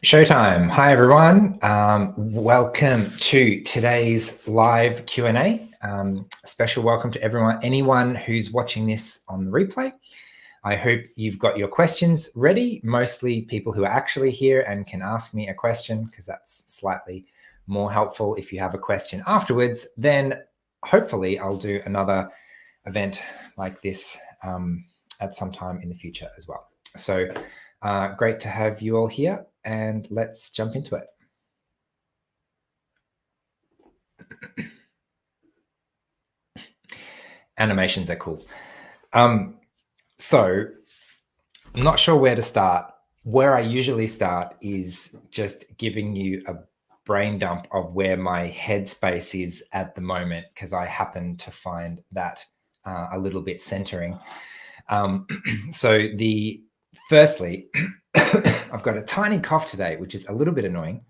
Showtime. Hi, everyone. Welcome to today's live Q&A. Special welcome to anyone who's watching this on the replay. I hope you've got your questions ready, mostly people who are actually here and can ask me a question, because that's slightly more helpful. If you have a question afterwards, then hopefully I'll do another event like this at some time in the future as well. So great to have you all here, and let's jump into it. Animations are cool. So I'm not sure where to start. Where I usually start is just giving you a brain dump of where my headspace is at the moment, because I happen to find that a little bit centering. Firstly, I've got a tiny cough today, which is a little bit annoying.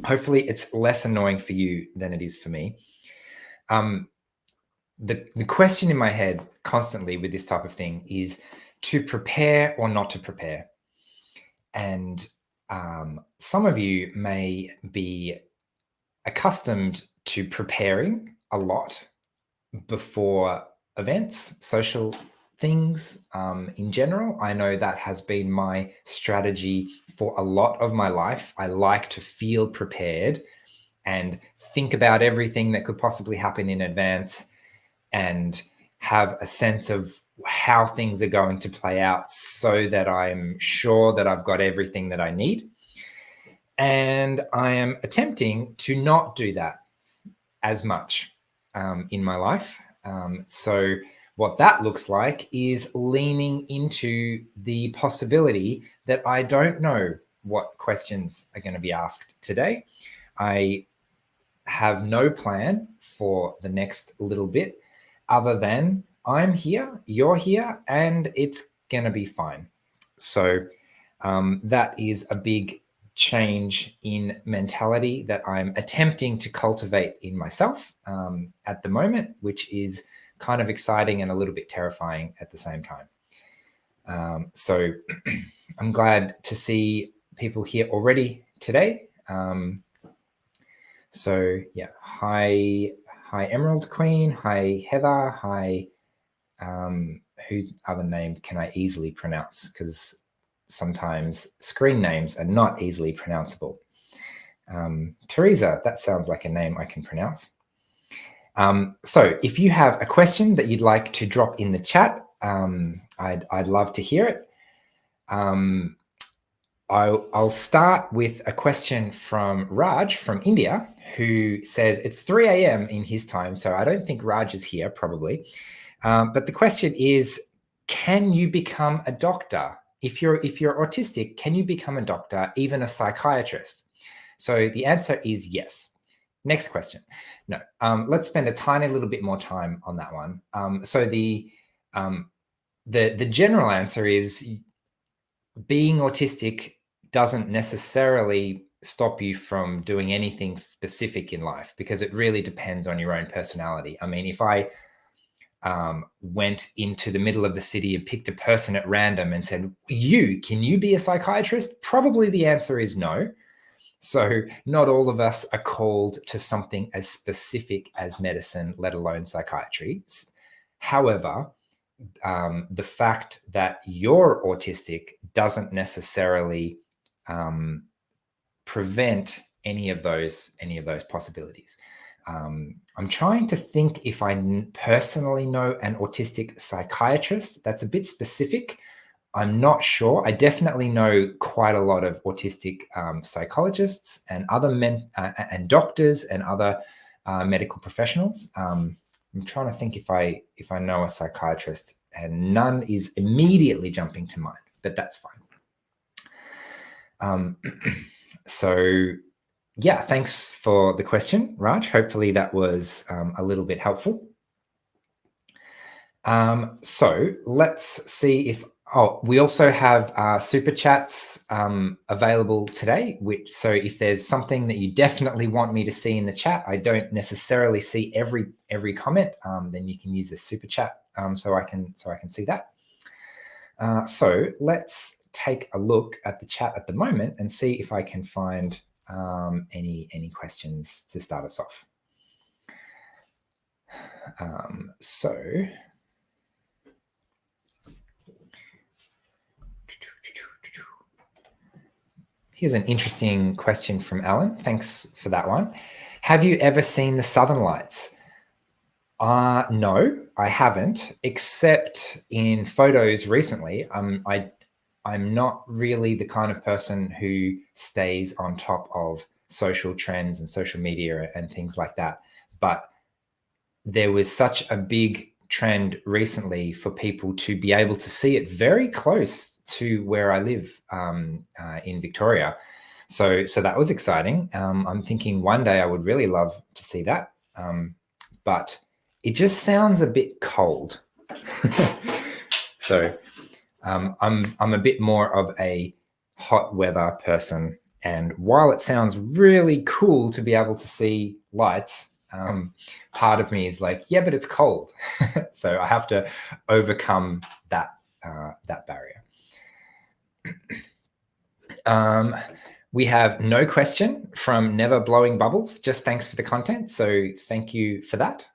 Hopefully it's less annoying for you than it is for me. The question in my head constantly with this type of thing is to prepare or not to prepare. And some of you may be accustomed to preparing a lot before events, social things in general. I know that has been my strategy for a lot of my life. I like to feel prepared and think about everything that could possibly happen in advance and have a sense of how things are going to play out so that I'm sure that I've got everything that I need. And I am attempting to not do that as much in my life. So what that looks like is leaning into the possibility that I don't know what questions are going to be asked today. I have no plan for the next little bit other than I'm here, you're here, and it's going to be fine. So that is a big change in mentality that I'm attempting to cultivate in myself at the moment, which is kind of exciting and a little bit terrifying at the same time. So I'm glad to see people here already today. So yeah, hi Emerald Queen, hi Heather, hi whose other name can I easily pronounce, because sometimes screen names are not easily pronounceable. Teresa, that sounds like a name I can pronounce. So if you have a question that you'd like to drop in the chat, I'd love to hear it. I'll start with a question from Raj from India, who says it's 3 a.m. in his time, so I don't think Raj is here probably. But the question is, can you become a doctor? If you're autistic, can you become a doctor, even a psychiatrist? So the answer is yes. Next question. No, let's spend a tiny little bit more time on that one. So the general answer is being autistic doesn't necessarily stop you from doing anything specific in life, because it really depends on your own personality. I mean, if I went into the middle of the city and picked a person at random and said, can you be a psychiatrist? Probably the answer is no. So not all of us are called to something as specific as medicine, let alone psychiatry. However, the fact that you're autistic doesn't necessarily prevent any of those possibilities. I'm trying to think if I personally know an autistic psychiatrist. That's a bit specific. I'm not sure. I definitely know quite a lot of autistic psychologists and other and doctors and other medical professionals. I'm trying to think if I know a psychiatrist, and none is immediately jumping to mind, but that's fine. So yeah, thanks for the question, Raj. Hopefully that was a little bit helpful. So let's see if, we also have super chats available today. So if there's something that you definitely want me to see in the chat, I don't necessarily see every comment, then you can use the super chat so I can see that. So let's take a look at the chat at the moment and see if I can find any questions to start us off. So here's an interesting question from Alan. Thanks for that one. Have you ever seen the Southern Lights? No, I haven't, except in photos recently. I'm not really the kind of person who stays on top of social trends and social media and things like that. But there was such a big trend recently for people to be able to see it very close to where I live in Victoria. So that was exciting. I'm thinking one day I would really love to see that. But it just sounds a bit cold. So I'm a bit more of a hot weather person. And while it sounds really cool to be able to see lights, part of me is like, yeah, but it's cold. So I have to overcome that barrier. We have no question from Never Blowing Bubbles. Just thanks for the content. So thank you for that.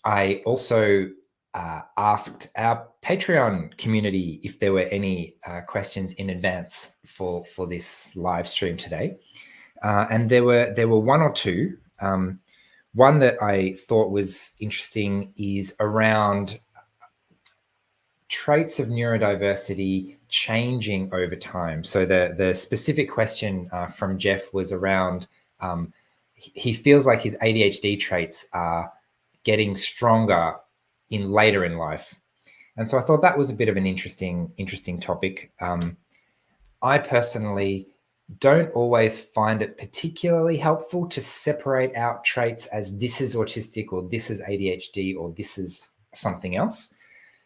I also asked our Patreon community if there were any questions in advance for this live stream today. And there were one or two. One that I thought was interesting is around traits of neurodiversity changing over time. So the specific question from Jeff was around, he feels like his ADHD traits are getting stronger later in life. And so I thought that was a bit of an interesting topic. I personally don't always find it particularly helpful to separate out traits as this is autistic or this is ADHD or this is something else,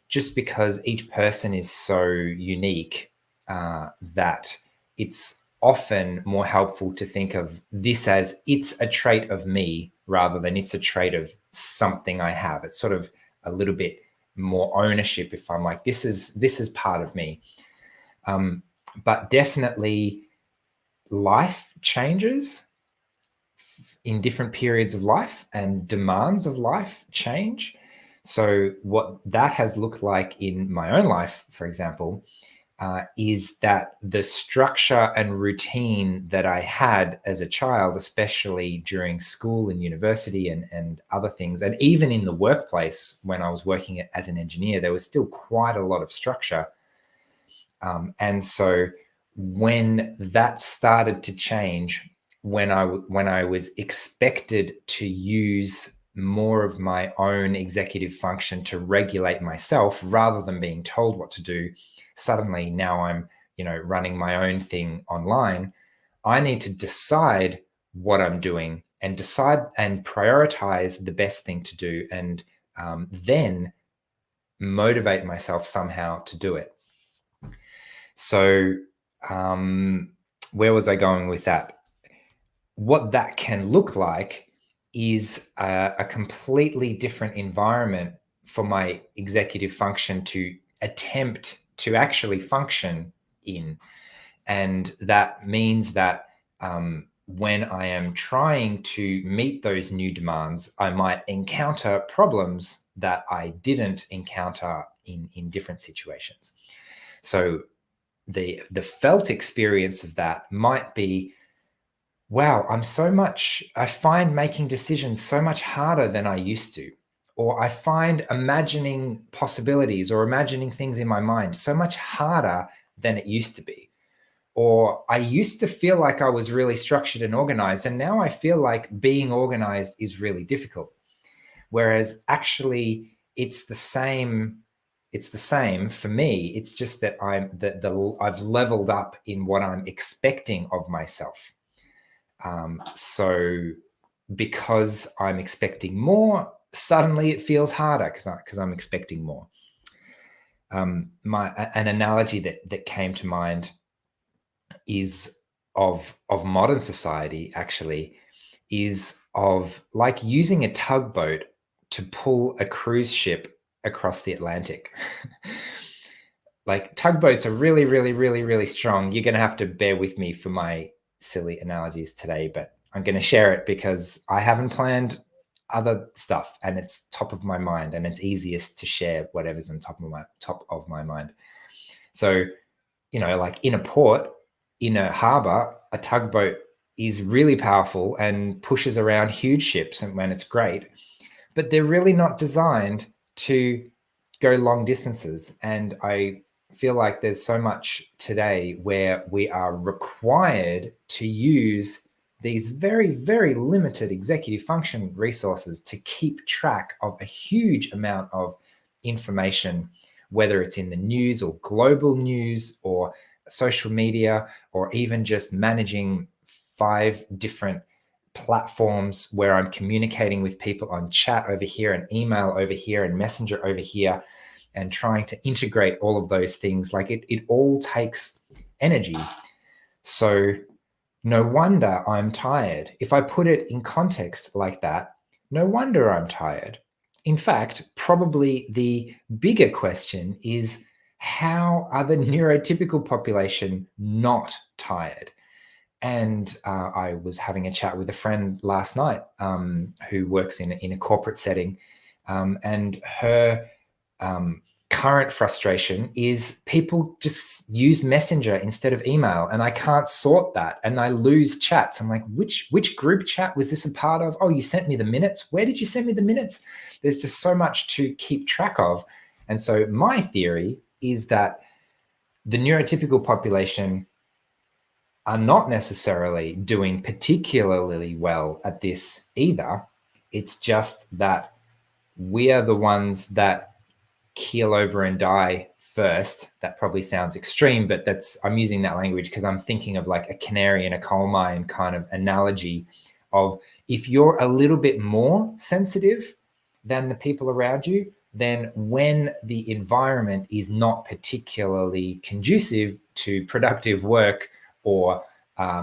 just because each person is so unique that it's often more helpful to think of this as it's a trait of me rather than it's a trait of something I have. It's sort of a little bit more ownership if I'm like, this is part of me. But definitely life changes in different periods of life and demands of life change. So what that has looked like in my own life, for example, is that the structure and routine that I had as a child, especially during school and university and other things, and even in the workplace when I was working as an engineer, there was still quite a lot of structure. And so when that started to change, when I was expected to use more of my own executive function to regulate myself rather than being told what to do, suddenly now I'm, running my own thing online. I need to decide what I'm doing and decide and prioritize the best thing to do, and then motivate myself somehow to do it. So where was I going with that? What that can look like is a completely different environment for my executive function to attempt to actually function in. And that means that when I am trying to meet those new demands, I might encounter problems that I didn't encounter in different situations. So the felt experience of that might be, wow, I find making decisions so much harder than I used to. Or I find imagining possibilities or imagining things in my mind so much harder than it used to be. Or I used to feel like I was really structured and organized, and now I feel like being organized is really difficult. Whereas actually it's the same for me. It's just that I've leveled up in what I'm expecting of myself. So because I'm expecting more, suddenly it feels harder because I'm expecting more. An analogy that came to mind is of modern society, actually, is of like using a tugboat to pull a cruise ship across the Atlantic. like tugboats are really, really, really, really strong. You're going to have to bear with me for my silly analogies today, but I'm going to share it because I haven't planned other stuff and it's top of my mind, and it's easiest to share whatever's on top of my mind. So, like in a port, in a harbor, a tugboat is really powerful and pushes around huge ships, and when it's great, but they're really not designed to go long distances. And I feel like there's so much today where we are required to use these very, very limited executive function resources to keep track of a huge amount of information, whether it's in the news or global news or social media, or even just managing 5 different platforms where I'm communicating with people on chat over here and email over here and messenger over here, and trying to integrate all of those things. Like it all takes energy. So no wonder I'm tired. If I put it in context like that, no wonder I'm tired. In fact, probably the bigger question is, how are the neurotypical population not tired? And I was having a chat with a friend last night who works in a corporate setting, and her current frustration is people just use Messenger instead of email, and I can't sort that, and I lose chats. I'm like, which group chat was this a part of? Oh, you sent me the minutes. Where did you send me the minutes? There's just so much to keep track of. And so my theory is that the neurotypical population are not necessarily doing particularly well at this either. It's just that we are the ones that keel over and die first. That probably sounds extreme, but I'm using that language because I'm thinking of like a canary in a coal mine kind of analogy of, if you're a little bit more sensitive than the people around you, then when the environment is not particularly conducive to productive work or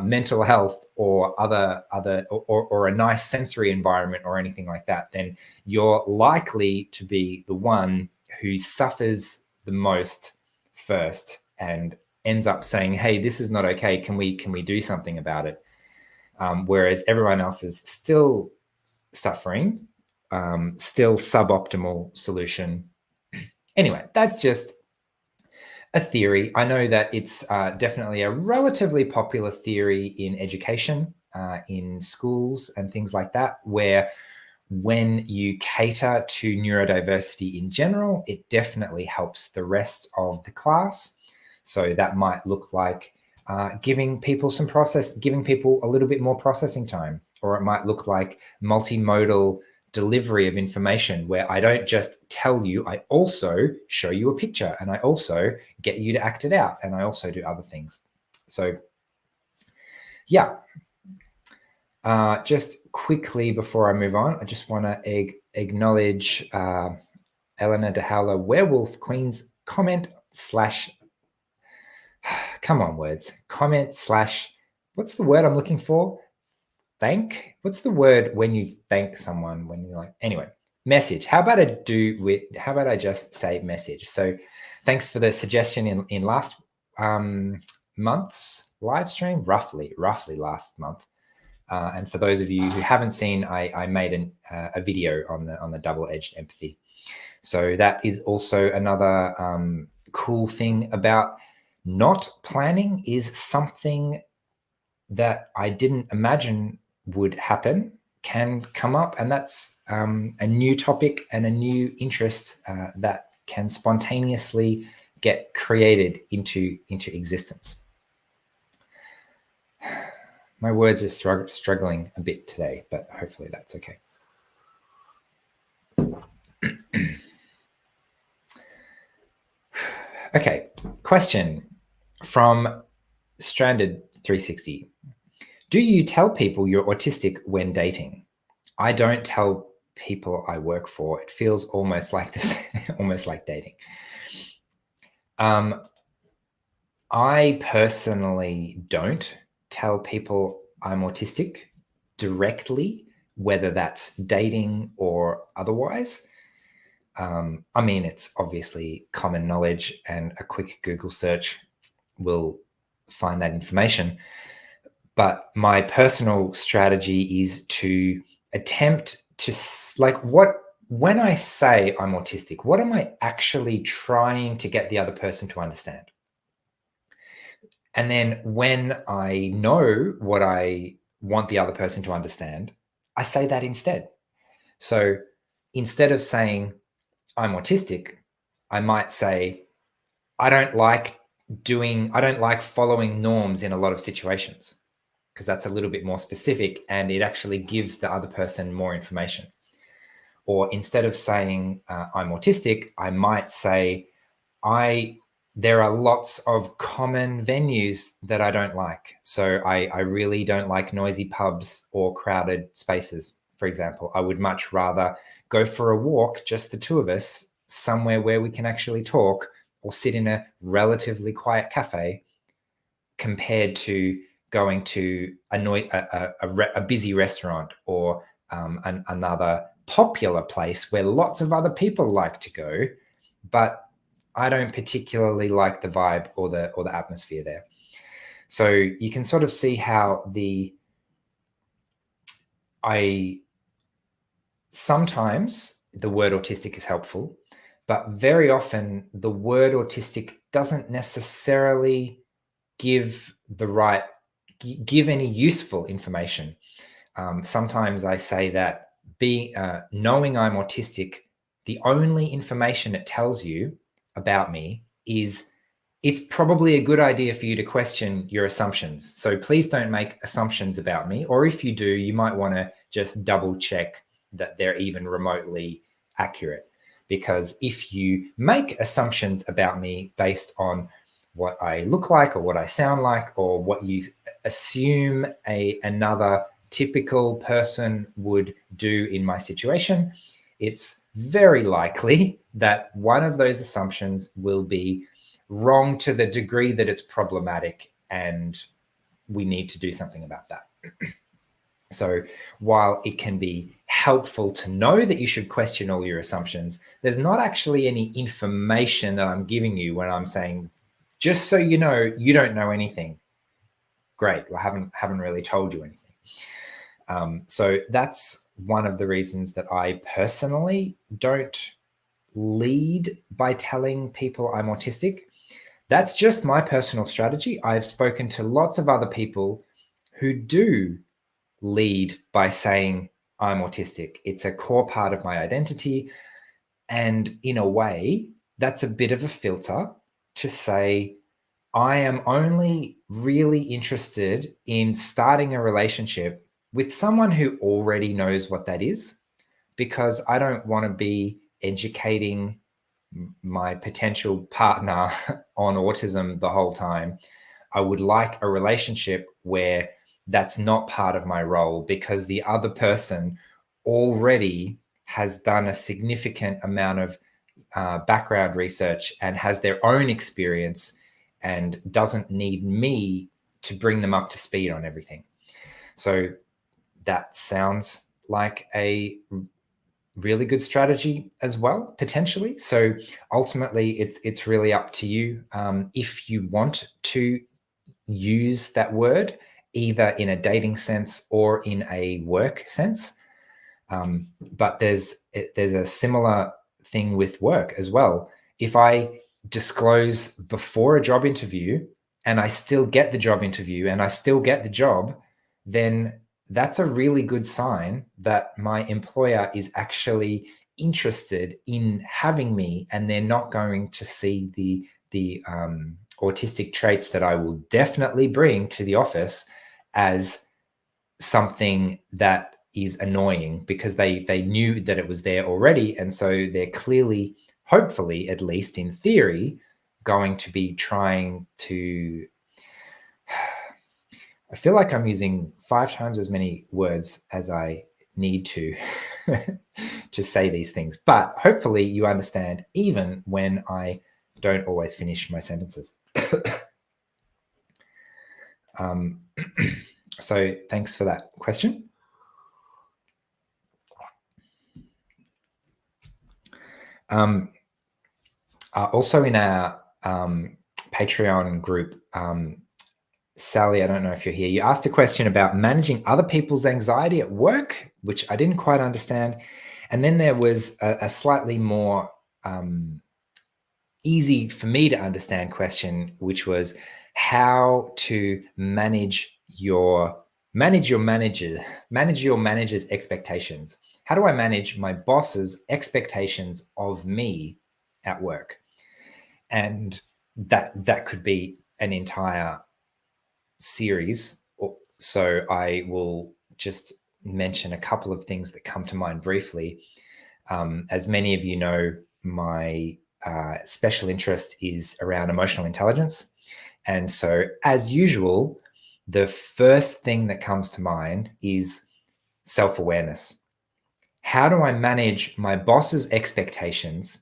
mental health or or a nice sensory environment or anything like that, then you're likely to be the one who suffers the most first and ends up saying, hey, this is not okay. Can we do something about it? Whereas everyone else is still suffering, still suboptimal solution. Anyway, that's just a theory. I know that it's definitely a relatively popular theory in education, in schools and things like that, where when you cater to neurodiversity in general, it definitely helps the rest of the class. So that might look like giving people a little bit more processing time, or it might look like multimodal delivery of information, where I don't just tell you, I also show you a picture, and I also get you to act it out, and I also do other things. So yeah. Just quickly before I move on, I just want to acknowledge Eleanor DeHowler Werewolf Queen's comment / come on words, comment / what's the word I'm looking for? Thank? What's the word when you thank someone, when you're like, anyway, message. How about I just say message? So thanks for the suggestion in last month's live stream, roughly last month. And for those of you who haven't seen, I made a video on the double-edged empathy. So that is also another cool thing about not planning, is something that I didn't imagine would happen can come up, and that's a new topic and a new interest that can spontaneously get created into existence. My words are struggling a bit today, but hopefully that's okay. Okay, question from Stranded 360. Do you tell people you're autistic when dating? I don't tell people I work for. It feels almost like this, almost like dating. I personally don't tell people I'm autistic directly, whether that's dating or otherwise. I mean, it's obviously common knowledge, and a quick Google search will find that information. But my personal strategy is to attempt to, when I say I'm autistic, what am I actually trying to get the other person to understand? And then when I know what I want the other person to understand, I say that instead. So instead of saying I'm autistic, I might say, I don't like following norms in a lot of situations, because that's a little bit more specific and it actually gives the other person more information. Or instead of saying I'm autistic, I might say, there are lots of common venues that I don't like. So I really don't like noisy pubs or crowded spaces, for example. I would much rather go for a walk, just the two of us, somewhere where we can actually talk, or sit in a relatively quiet cafe, compared to going to a busy restaurant, or another popular place where lots of other people like to go, but I don't particularly like the vibe or the atmosphere there. So you can sort of see how sometimes the word autistic is helpful, but very often the word autistic doesn't necessarily give any useful information. Sometimes I say that knowing I'm autistic, the only information it tells you about me is it's probably a good idea for you to question your assumptions. So please don't make assumptions about me. Or if you do, you might want to just double check that they're even remotely accurate. Because if you make assumptions about me based on what I look like, or what I sound like, or what you assume another typical person would do in my situation, it's very likely that one of those assumptions will be wrong to the degree that it's problematic, and we need to do something about that. So while it can be helpful to know that you should question all your assumptions, there's not actually any information that I'm giving you when I'm saying, just so you know, you don't know anything. Great. Well, I haven't really told you anything. So that's one of the reasons that I personally don't lead by telling people I'm autistic. That's just my personal strategy. I've spoken to lots of other people who do lead by saying I'm autistic. It's a core part of my identity. And in a way, that's a bit of a filter to say, I am only really interested in starting a relationship with someone who already knows what that is, because I don't want to be educating my potential partner on autism the whole time. I would like a relationship where that's not part of my role, because the other person already has done a significant amount of background research and has their own experience, and doesn't need me to bring them up to speed on everything. So that sounds like a really good strategy as well, potentially. So ultimately, it's really up to you if you want to use that word either in a dating sense or in a work sense. But there's a similar thing with work as well. If I disclose before a job interview and I still get the job interview and I still get the job, then that's a really good sign that my employer is actually interested in having me, and they're not going to see the autistic traits that I will definitely bring to the office as something that is annoying, because they knew that it was there already. And so they're clearly, hopefully, at least in theory, going to be trying to, I feel like I'm using 5 times as many words as I need to to say these things, but hopefully you understand even when I don't always finish my sentences. So thanks for that question. Also in our Patreon group, Sally, I don't know if you're here, you asked a question about managing other people's anxiety at work, which I didn't quite understand. And then there was a slightly more easy for me to understand question, which was how to manage your manager's expectations. How do I manage my boss's expectations of me at work? And that could be an entire series. So I will just mention a couple of things that come to mind briefly. As many of you know, my special interest is around emotional intelligence. And so, as usual, the first thing that comes to mind is self-awareness. How do I manage my boss's expectations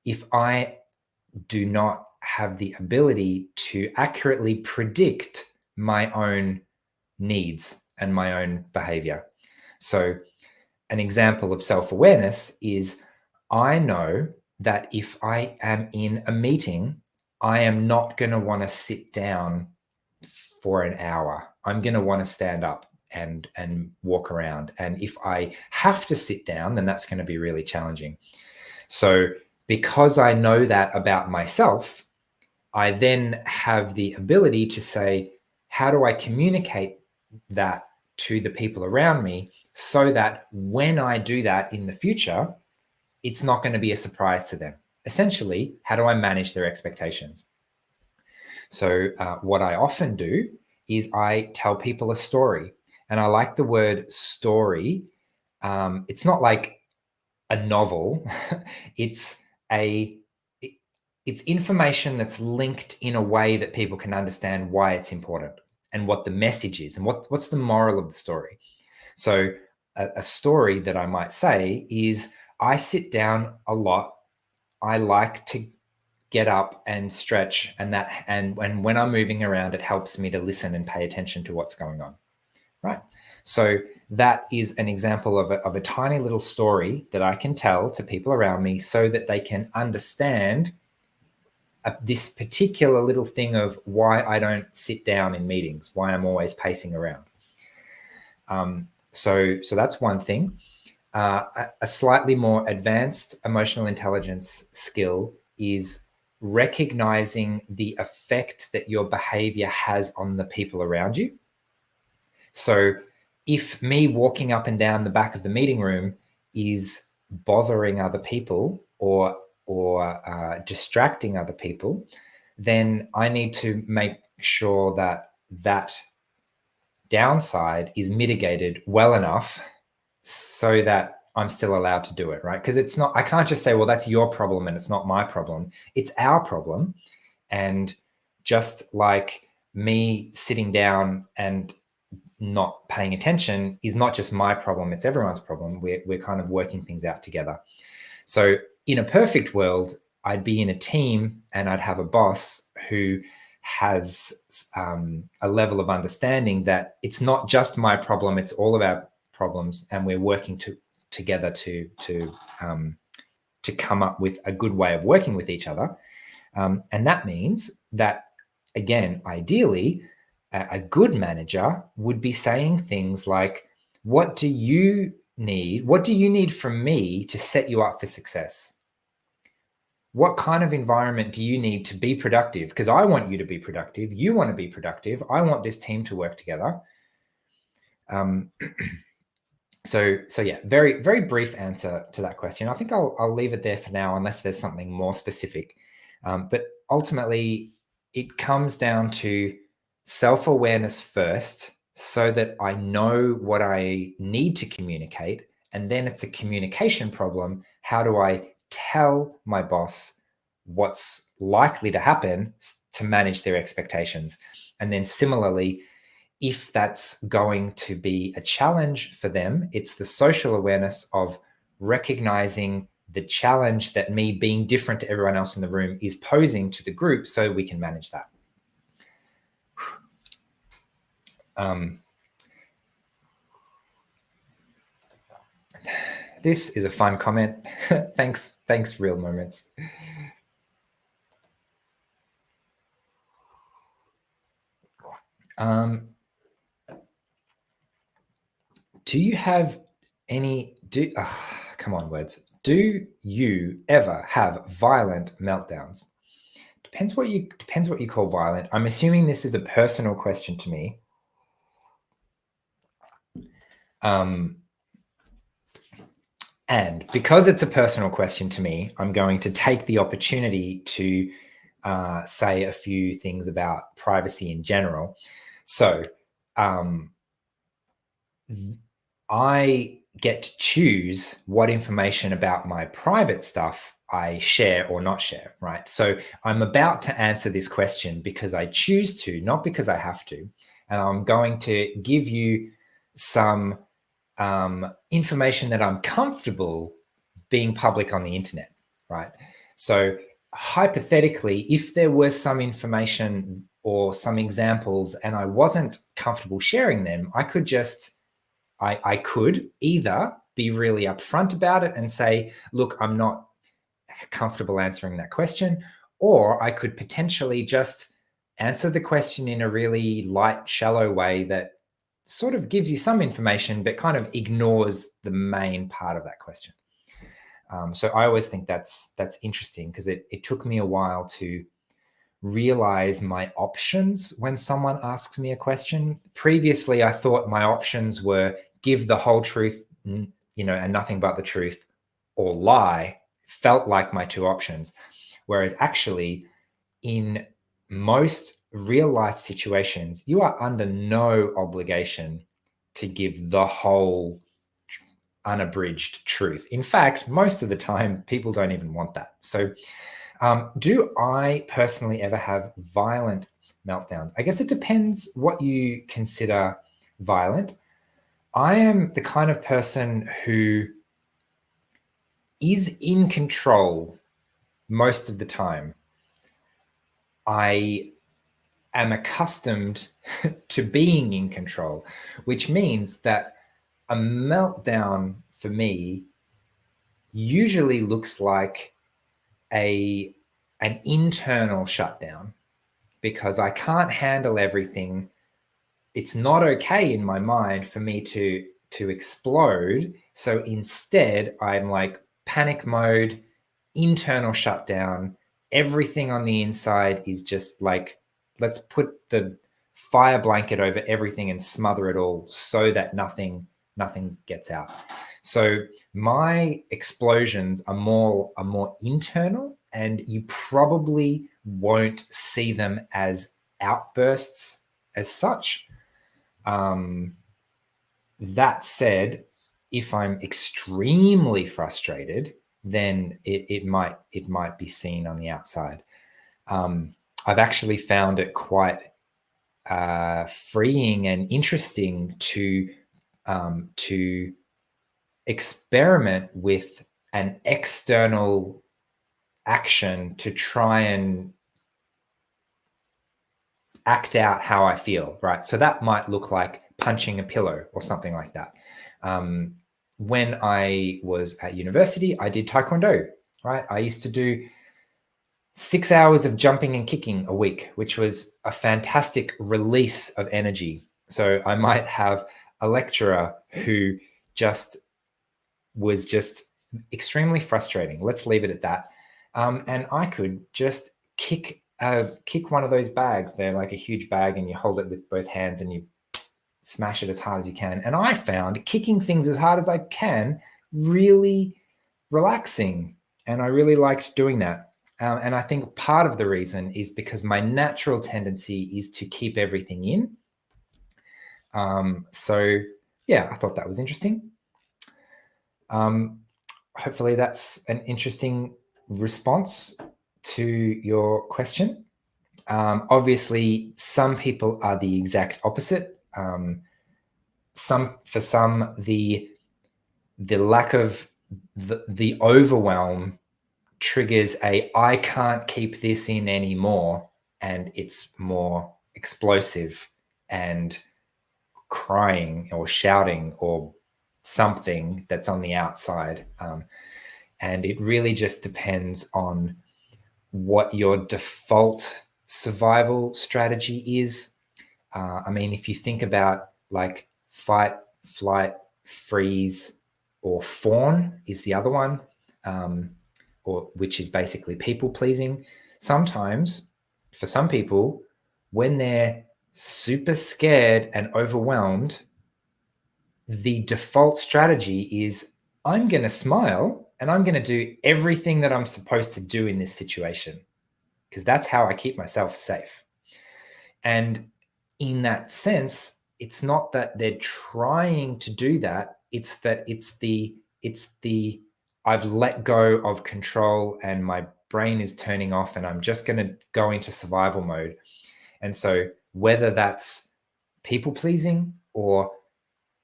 if I do not have the ability to accurately predict my own needs and my own behavior? So an example of self-awareness is I know that if I am in a meeting, I am not going to want to sit down for an hour. I'm going to want to stand up and walk around. And if I have to sit down, then that's going to be really challenging. So because I know that about myself, I then have the ability to say, how do I communicate that to the people around me so that when I do that in the future, it's not going to be a surprise to them? Essentially, how do I manage their expectations? So what I often do is I tell people a story, and I like the word story. It's not like a novel. It's information that's linked in a way that people can understand why it's important and what the message is and what's the moral of the story. So a story that I might say is, I sit down a lot. I like to get up and stretch, and when I'm moving around, it helps me to listen and pay attention to what's going on. Right. So that is an example of a tiny little story that I can tell to people around me so that they can understand this particular little thing of why I don't sit down in meetings, why I'm always pacing around. So that's one thing. A slightly more advanced emotional intelligence skill is recognizing the effect that your behavior has on the people around you. So if me walking up and down the back of the meeting room is bothering other people or distracting other people, then I need to make sure that downside is mitigated well enough so that I'm still allowed to do it, right? Because it's not, I can't just say, well, that's your problem and it's not my problem. It's our problem. And just like me sitting down and not paying attention is not just my problem, it's everyone's problem. We're kind of working things out together. So in a perfect world, I'd be in a team and I'd have a boss who has a level of understanding that it's not just my problem, it's all of our problems, and we're working together to come up with a good way of working with each other. And that means that, again, ideally, a good manager would be saying things like, what do you need? What do you need from me to set you up for success? What kind of environment do you need to be productive? Because I want you to be productive. You want to be productive. I want this team to work together. So yeah, very, very brief answer to that question. I think I'll leave it there for now, unless there's something more specific. But ultimately, it comes down to self-awareness first, so that I know what I need to communicate. And then it's a communication problem. How do I tell my boss what's likely to happen to manage their expectations? And then similarly, if that's going to be a challenge for them, it's the social awareness of recognizing the challenge that me being different to everyone else in the room is posing to the group, so we can manage that. This is a fun comment. Thanks, Real Moments. Do you have any, come on, words. Do you ever have violent meltdowns? Depends what you call violent. I'm assuming this is a personal question to me. And because it's a personal question to me, I'm going to take the opportunity to say a few things about privacy in general. So I get to choose what information about my private stuff I share or not share, right? So I'm about to answer this question because I choose to, not because I have to. And I'm going to give you some information that I'm comfortable being public on the internet, right? So hypothetically, if there was some information or some examples and I wasn't comfortable sharing them, I could just, I could either be really upfront about it and say, look, I'm not comfortable answering that question, or I could potentially just answer the question in a really light, shallow way that sort of gives you some information, but kind of ignores the main part of that question. So I always think that's interesting because it took me a while to realize my options when someone asks me a question. Previously, I thought my options were give the whole truth, and nothing but the truth, or lie. Felt like my two options. Whereas actually, in most real life situations, you are under no obligation to give the whole unabridged truth. In fact, most of the time, people don't even want that. So do I personally ever have violent meltdowns? I guess it depends what you consider violent. I am the kind of person who is in control most of the time. I am accustomed to being in control, which means that a meltdown for me usually looks like an internal shutdown because I can't handle everything. It's not okay in my mind for me to explode. So instead, I'm like panic mode, internal shutdown. Everything on the inside is just like, let's put the fire blanket over everything and smother it all so that nothing gets out. So my explosions are more internal, and you probably won't see them as outbursts as such. That said, if I'm extremely frustrated, then it might be seen on the outside. I've actually found it quite freeing and interesting to experiment with an external action to try and act out how I feel, right? So that might look like punching a pillow or something like that. When I was at university, I did Taekwondo, right? I used to do 6 hours of jumping and kicking a week, which was a fantastic release of energy. So I might have a lecturer who was just extremely frustrating. Let's leave it at that. And I could just kick one of those bags. They're like a huge bag, and you hold it with both hands and you smash it as hard as you can. And I found kicking things as hard as I can really relaxing. And I really liked doing that. And I think part of the reason is because my natural tendency is to keep everything in. So yeah, I thought that was interesting. Hopefully that's an interesting response to your question. Obviously, some people are the exact opposite. For some, the lack of the overwhelm triggers I can't keep this in anymore, and it's more explosive and crying or shouting or something that's on the outside. And it really just depends on what your default survival strategy is. I mean, if you think about like fight, flight, freeze, or fawn is the other one, or which is basically people pleasing. Sometimes, for some people, when they're super scared and overwhelmed, the default strategy is I'm going to smile and I'm going to do everything that I'm supposed to do in this situation, because that's how I keep myself safe. And in that sense, it's not that they're trying to do that. It's that it's the I've let go of control and my brain is turning off and I'm just going to go into survival mode. And so whether that's people pleasing or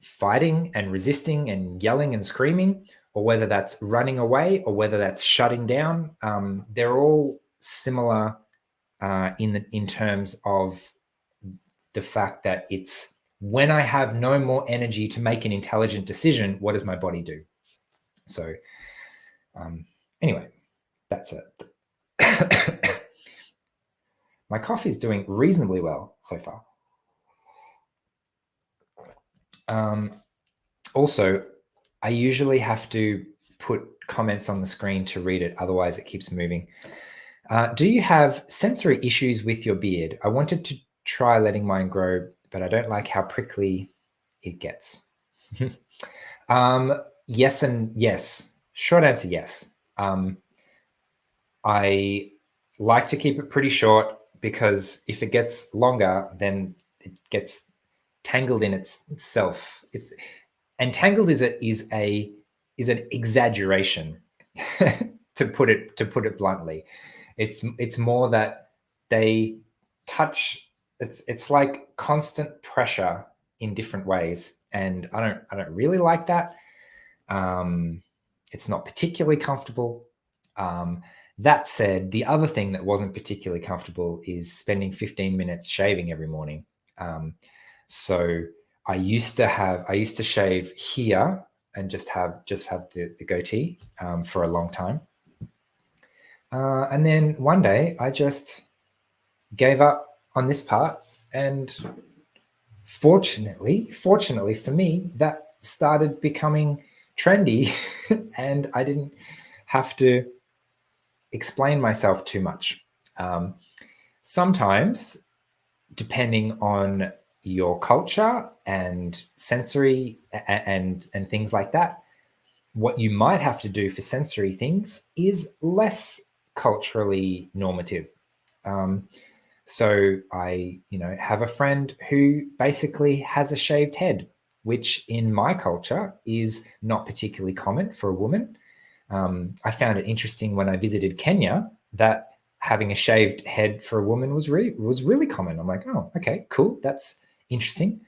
fighting and resisting and yelling and screaming, or whether that's running away or whether that's shutting down, they're all similar in terms of the fact that it's when I have no more energy to make an intelligent decision, what does my body do? So anyway, that's it. My coffee is doing reasonably well so far. Also, I usually have to put comments on the screen to read it, otherwise it keeps moving. Do you have sensory issues with your beard? I wanted to try letting mine grow, but I don't like how prickly it gets. Yes and yes. Short answer, yes. I like to keep it pretty short because if it gets longer, then it gets tangled in itself. And tangled is an exaggeration, to put it bluntly. It's more that they touch. It's like constant pressure in different ways, and I don't really like that. It's not particularly comfortable. That said, the other thing that wasn't particularly comfortable is spending 15 minutes shaving every morning. So I used to shave here and just have the goatee for a long time. And then one day I just gave up on this part, and fortunately for me, that started becoming trendy and I didn't have to explain myself too much. Sometimes, depending on your culture and sensory and things like that, what you might have to do for sensory things is less culturally normative. So I, have a friend who basically has a shaved head, which in my culture is not particularly common for a woman. I found it interesting when I visited Kenya that having a shaved head for a woman was really common. I'm like, oh, okay, cool, that's interesting.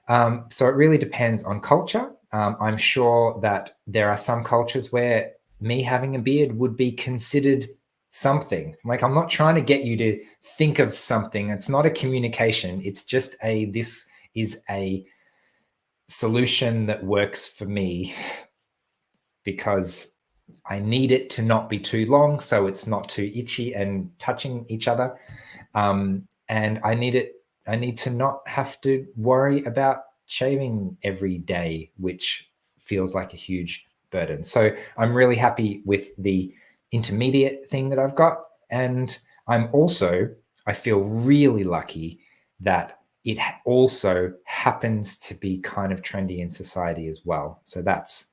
So it really depends on culture. I'm sure that there are some cultures where me having a beard would be considered something. Like, I'm not trying to get you to think of something. It's not a communication. It's just this is a solution that works for me because I need it to not be too long, so it's not too itchy and touching each other. And I need to not have to worry about shaving every day, which feels like a huge burden. So I'm really happy with the intermediate thing that I've got. And I feel really lucky that it also happens to be kind of trendy in society as well. So that's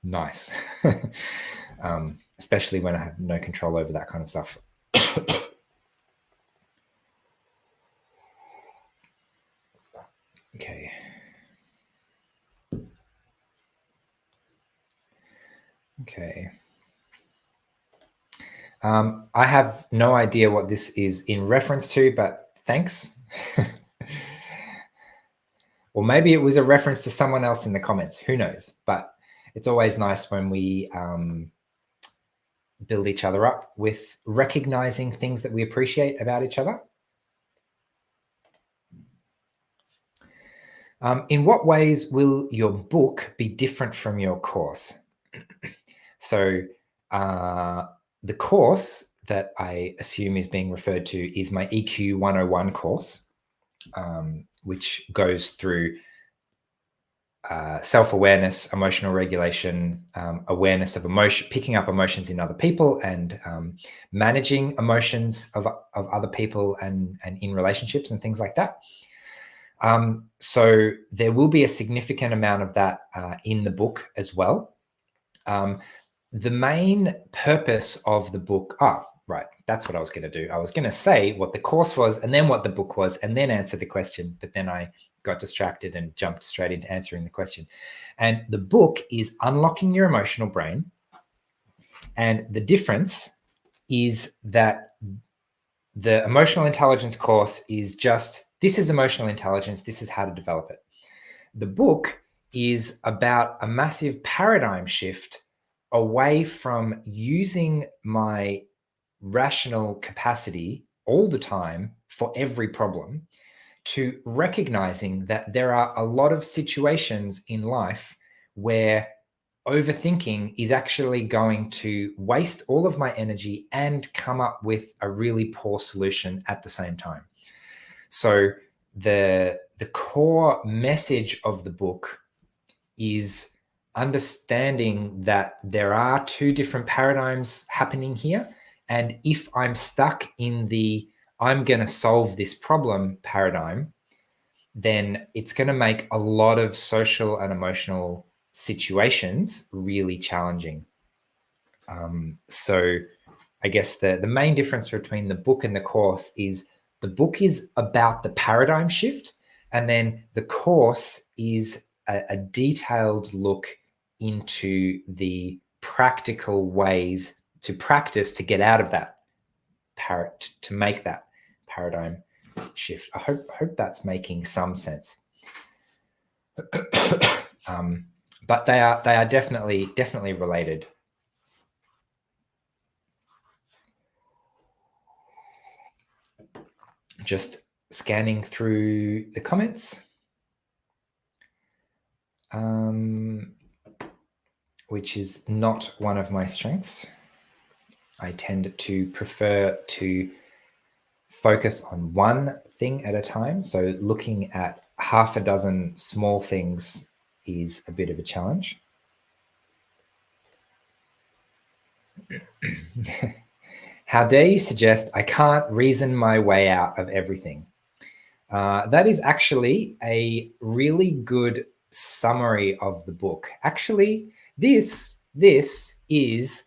nice, especially when I have no control over that kind of stuff. Okay. Okay. I have no idea what this is in reference to, but thanks. Or maybe it was a reference to someone else in the comments. Who knows? But it's always nice when we build each other up with recognizing things that we appreciate about each other. In what ways will your book be different from your course? So the course that I assume is being referred to is my EQ 101 course, which goes through self-awareness, emotional regulation, awareness of emotion, picking up emotions in other people, and managing emotions of other people and in relationships and things like that. So there will be a significant amount of that in the book as well. The main purpose of the book, right, that's what I was going to do. I was going to say what the course was and then what the book was and then answer the question, but then I got distracted and jumped straight into answering the question. And the book is Unlocking Your Emotional Brain. And the difference is that the emotional intelligence course is just, this is emotional intelligence, this is how to develop it. The book is about a massive paradigm shift away from using my rational capacity all the time for every problem to recognizing that there are a lot of situations in life where overthinking is actually going to waste all of my energy and come up with a really poor solution at the same time. So the core message of the book is understanding that there are two different paradigms happening here. And if I'm stuck in the I'm going to solve this problem paradigm, then it's going to make a lot of social and emotional situations really challenging. So I guess the main difference between the book and the course is the book is about the paradigm shift, and then the course is a detailed look into the practical ways to practice to get out of that to make that paradigm shift. I hope that's making some sense. But they are definitely related. Just scanning through the comments, which is not one of my strengths. I tend to prefer to focus on one thing at a time. So looking at half a dozen small things is a bit of a challenge. How dare you suggest I can't reason my way out of everything? That is actually a really good summary of the book. Actually, this is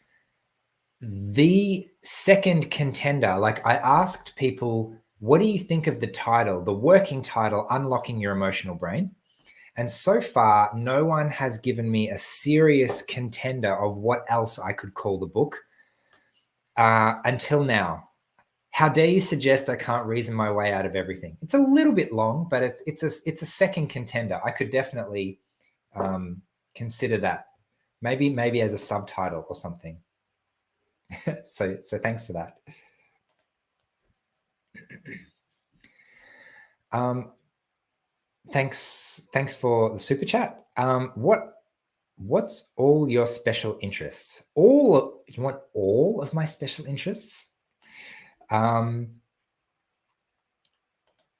the second contender. Like, I asked people, what do you think of the title, the working title, Unlocking Your Emotional Brain? And so far, no one has given me a serious contender of what else I could call the book until now. How dare you suggest I can't reason my way out of everything? It's a little bit long, but it's a second contender. I could definitely consider that. Maybe as a subtitle or something. so thanks for that. Thanks for the super chat. What's all your special interests? You want all of my special interests?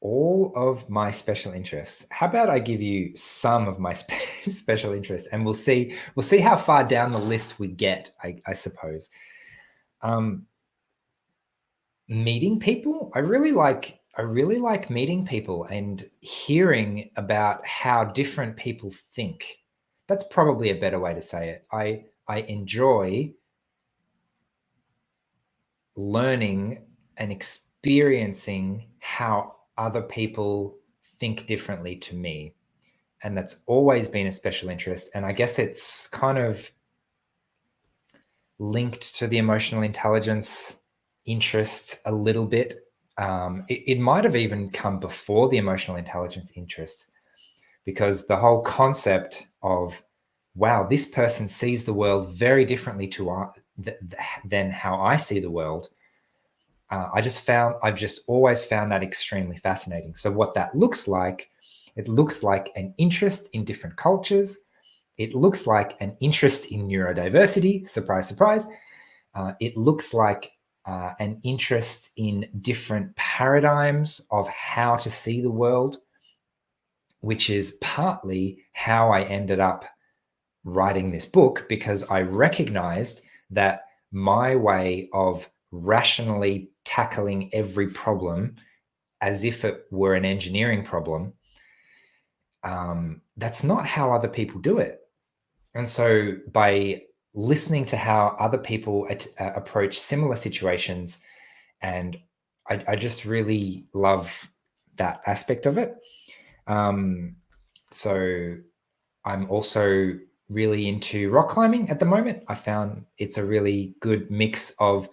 All of my special interests. How about I give you some of my special interests, and we'll see how far down the list we get, I suppose. Meeting people. I really like meeting people and hearing about how different people think. That's probably a better way to say it. I enjoy learning and experiencing how other people think differently to me. And that's always been a special interest. And I guess it's kind of linked to the emotional intelligence interest a little bit. It might have even come before the emotional intelligence interest, because the whole concept of, wow, this person sees the world very differently than how I see the world. I've just always found that extremely fascinating. So what that looks like It looks like an interest in different cultures. It looks like an interest in neurodiversity. Surprise, surprise. It looks like an interest in different paradigms of how to see the world, which is partly how I ended up writing this book, because I recognized that my way of rationally tackling every problem as if it were an engineering problem, that's not how other people do it. And so by listening to how other people approach similar situations, and I just really love that aspect of it. So I'm also really into rock climbing at the moment. I found it's a really good mix of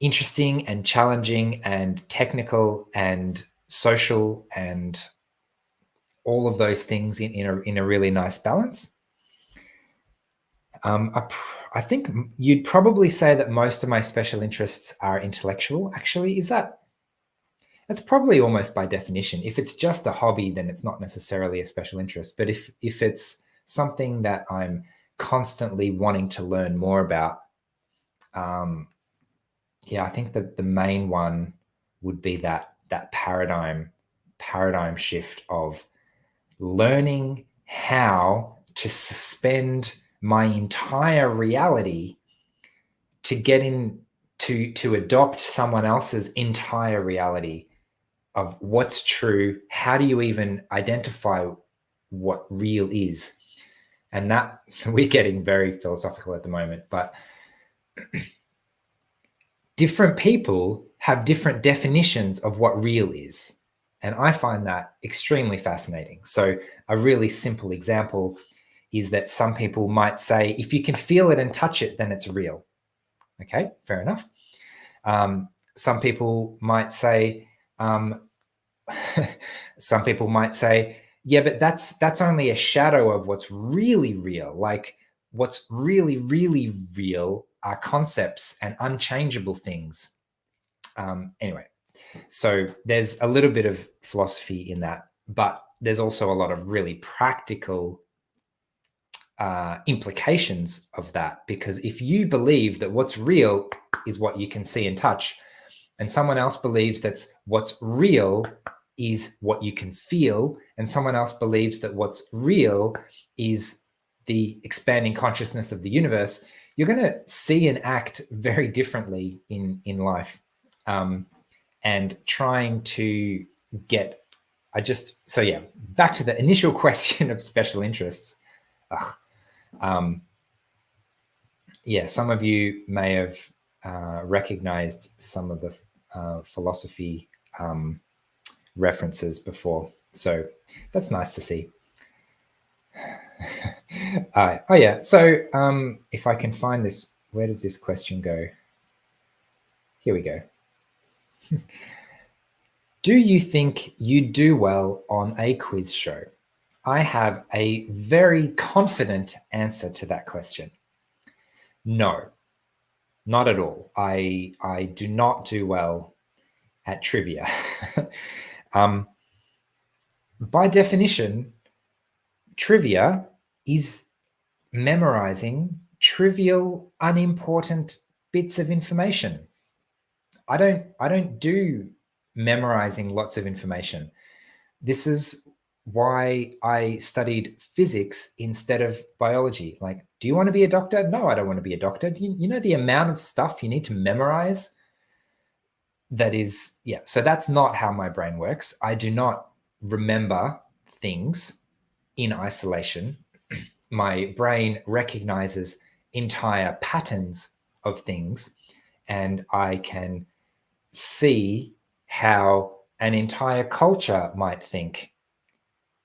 interesting and challenging and technical and social and all of those things in a really nice balance. I think you'd probably say that most of my special interests are intellectual. Actually, that's probably almost by definition. If it's just a hobby, then it's not necessarily a special interest. But if it's something that I'm constantly wanting to learn more about, I think the main one would be that paradigm shift of learning how to suspend my entire reality to get in to adopt someone else's entire reality of what's true. How do you even identify what real is? And that we're getting very philosophical at the moment, but different people have different definitions of what real is. And I find that extremely fascinating. So a really simple example is that some people might say, if you can feel it and touch it, then it's real. Okay, fair enough. Some people might say, yeah, but that's only a shadow of what's really real. Like what's really, really real are concepts and unchangeable things. Anyway, so there's a little bit of philosophy in that, but there's also a lot of really practical implications of that, because if you believe that what's real is what you can see and touch, and someone else believes that what's real is what you can feel, and someone else believes that what's real is the expanding consciousness of the universe, you're going to see and act very differently in life. And trying to get, back to the initial question of special interests. Some of you may have recognized some of the philosophy references before. So that's nice to see. So if I can find this, where does this question go? Here we go. Do you think you'd do well on a quiz show? I have a very confident answer to that question. No, not at all. I do not do well at trivia. By definition, trivia is memorizing trivial, unimportant bits of information. I don't do memorizing lots of information. This is why I studied physics instead of biology. Like, do you want to be a doctor? No, I don't want to be a doctor. You know the amount of stuff you need to memorize? That is, so that's not how my brain works. I do not remember things in isolation. My brain recognizes entire patterns of things, and I can see how an entire culture might think.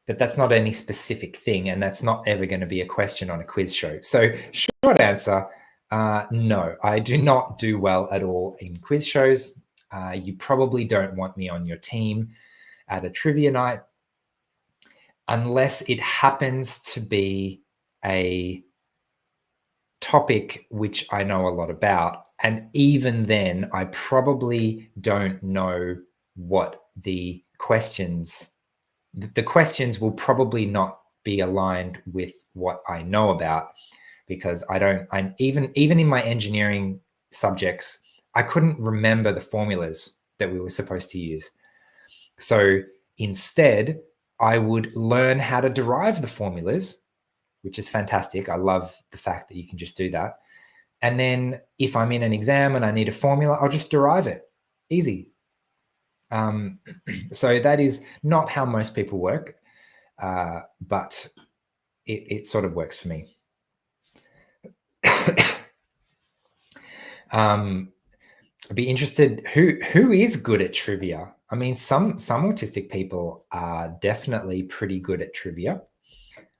But that's not any specific thing, and that's not ever going to be a question on a quiz show. So short answer, no, I do not do well at all in quiz shows. You probably don't want me on your team at a trivia night unless it happens to be a topic which I know a lot about. And even then, I probably don't know what the questions the questions will probably not be aligned with what I know about, because I'm even in my engineering subjects, I couldn't remember the formulas that we were supposed to use. So instead, I would learn how to derive the formulas, which is fantastic. I love the fact that you can just do that. And then if I'm in an exam and I need a formula, I'll just derive it. Easy. So that is not how most people work, but it sort of works for me. I'd be interested, who is good at trivia? I mean, some autistic people are definitely pretty good at trivia.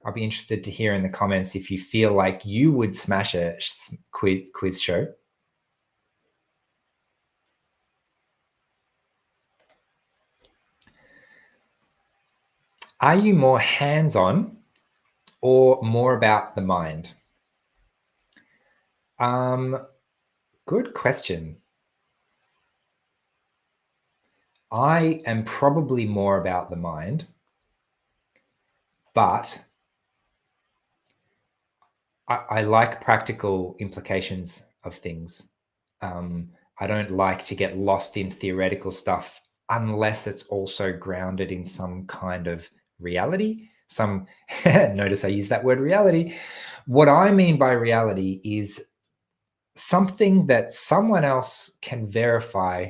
I'll be interested to hear in the comments if you feel like you would smash a quiz show. Are you more hands-on or more about the mind? Good question. I am probably more about the mind, but I like practical implications of things. I don't like to get lost in theoretical stuff unless it's also grounded in some kind of reality. Notice I use that word reality. What I mean by reality is something that someone else can verify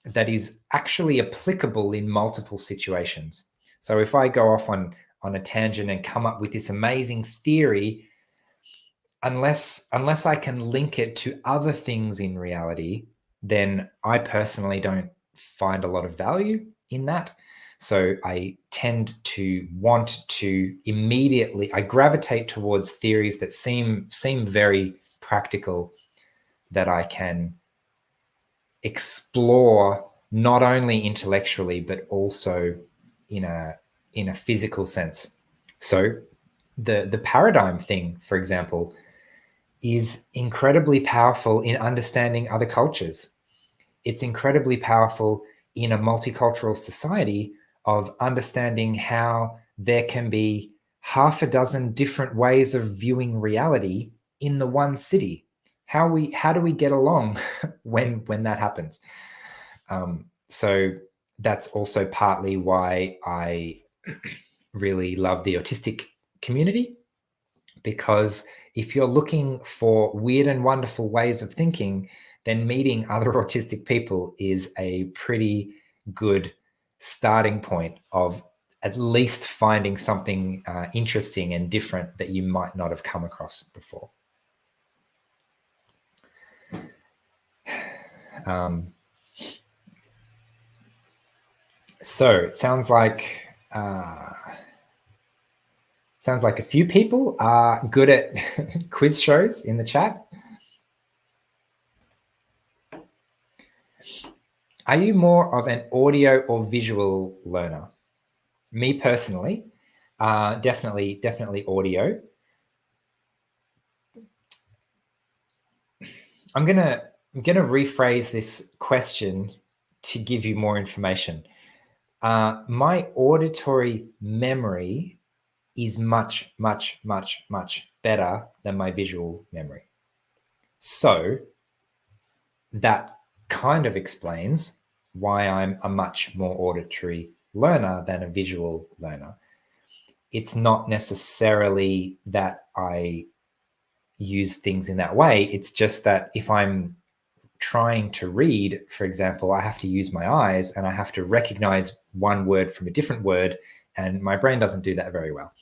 that is actually applicable in multiple situations. So if I go off on a tangent and come up with this amazing theory, unless I can link it to other things in reality, then I personally don't find a lot of value in that. So I tend to want to immediately, I gravitate towards theories that seem very practical, that I can explore not only intellectually but also in a physical sense. So the paradigm thing, for example, is incredibly powerful in understanding other cultures. It's incredibly powerful in a multicultural society of understanding how there can be half a dozen different ways of viewing reality in the one city. How do we get along when that happens? So that's also partly why I really love the autistic community, because if you're looking for weird and wonderful ways of thinking, then meeting other autistic people is a pretty good starting point of at least finding something interesting and different that you might not have come across before. So it sounds like a few people are good at quiz shows in the chat. Are you more of an audio or visual learner? Me personally, definitely audio. I'm gonna rephrase this question to give you more information. My auditory memory is much better than my visual memory. So that kind of explains why I'm a much more auditory learner than a visual learner. It's not necessarily that I use things in that way. It's just that if I'm trying to read, for example, I have to use my eyes and I have to recognize one word from a different word, and my brain doesn't do that very well.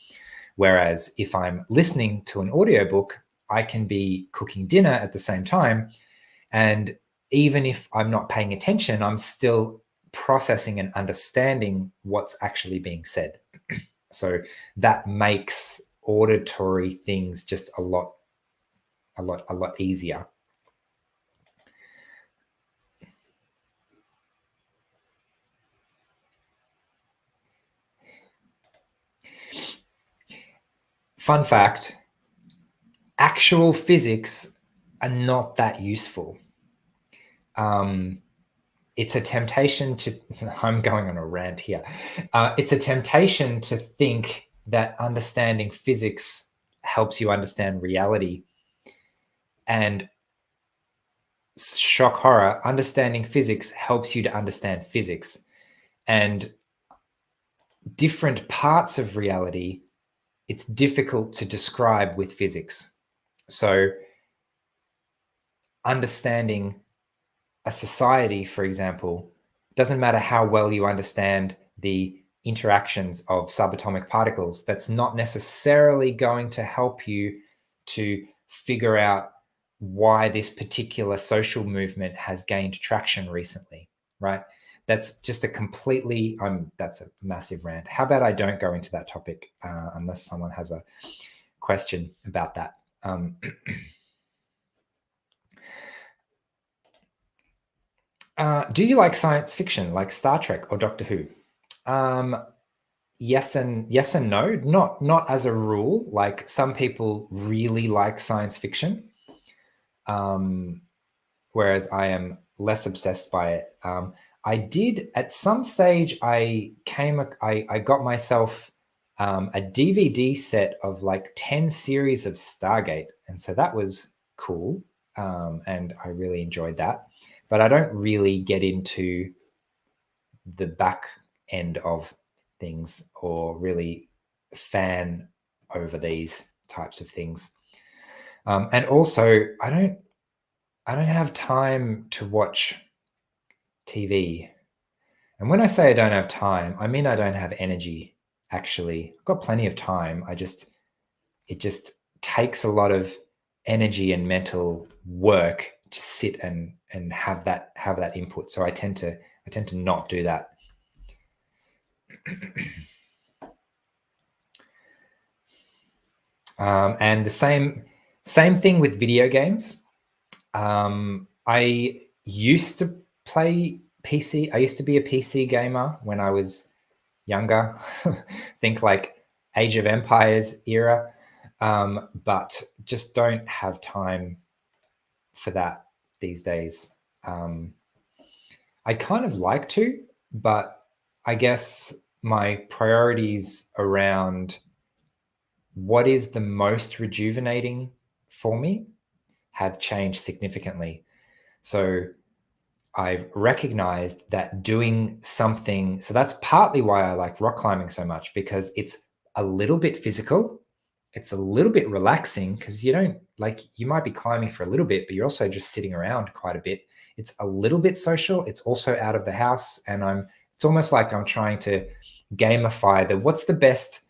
Whereas if I'm listening to an audiobook, I can be cooking dinner at the same time, and even if I'm not paying attention, I'm still processing and understanding what's actually being said. So that makes auditory things just a lot easier. Fun fact, actual physics are not that useful. it's a temptation to, I'm going on a rant here. It's a temptation to think that understanding physics helps you understand reality. And shock horror, understanding physics helps you to understand physics. And different parts of reality, it's difficult to describe with physics. So understanding a society, for example, doesn't matter how well you understand the interactions of subatomic particles, that's not necessarily going to help you to figure out why this particular social movement has gained traction recently, right? That's just a completely, that's a massive rant. How about I don't go into that topic unless someone has a question about that. Do you like science fiction, like Star Trek or Doctor Who? Yes and no. Not as a rule. Like some people really like science fiction, whereas I am less obsessed by it. I did at some stage. I got myself a DVD set of like 10 series of Stargate, and so that was cool, and I really enjoyed that. But I don't really get into the back end of things or really fan over these types of things. And also, I don't have time to watch TV. And when I say I don't have time, I mean I don't have energy. Actually, I've got plenty of time. It just takes a lot of energy and mental work to sit and have that input. So I tend to not do that. And the same thing with video games. I used to play PC. I used to be a PC gamer when I was younger. Think like Age of Empires era, but just don't have time for that these days. I kind of like to, but I guess my priorities around what is the most rejuvenating for me have changed significantly. So I've recognized that doing something, so that's partly why I like rock climbing so much, because it's a little bit physical. It's a little bit relaxing because you don't like, you might be climbing for a little bit, but you're also just sitting around quite a bit. It's a little bit social. It's also out of the house. And it's almost like I'm trying to gamify what's the best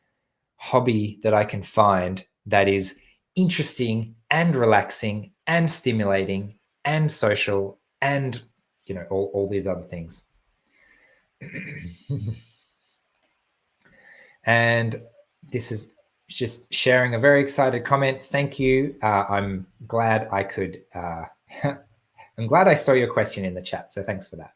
hobby that I can find that is interesting and relaxing and stimulating and social and all these other things. And this is just sharing a very excited comment. Thank you. I'm glad I could I'm glad I saw your question in the chat, so thanks for that.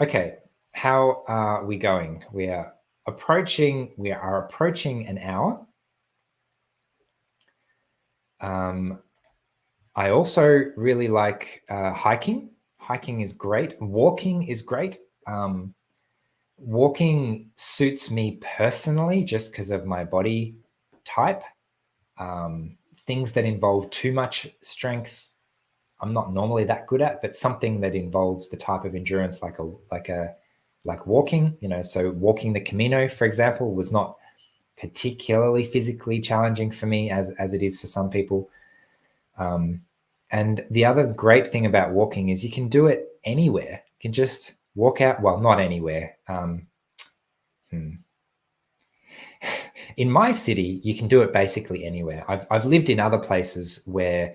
Okay, how are we going? We are approaching an hour. I also really like hiking. Hiking is great. Walking is great. Walking suits me personally just because of my body type. Things that involve too much strength, I'm not normally that good at, but something that involves the type of endurance like walking, so walking the Camino, for example, was not particularly physically challenging for me as it is for some people. And the other great thing about walking is you can do it anywhere. You can just walk out, well, not anywhere. In my city, you can do it basically anywhere. I've lived in other places where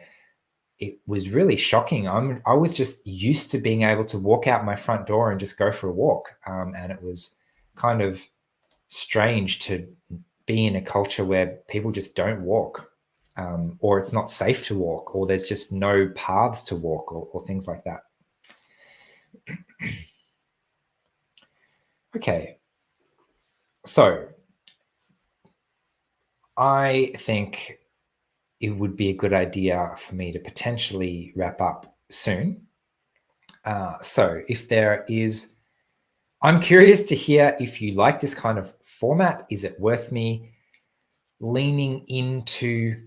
it was really shocking. I was just used to being able to walk out my front door and just go for a walk. And it was kind of strange to be in a culture where people just don't walk, or it's not safe to walk, or there's just no paths to walk, or things like that. Okay. So I think it would be a good idea for me to potentially wrap up soon. So if there is, I'm curious to hear if you like this kind of format. Is it worth me leaning into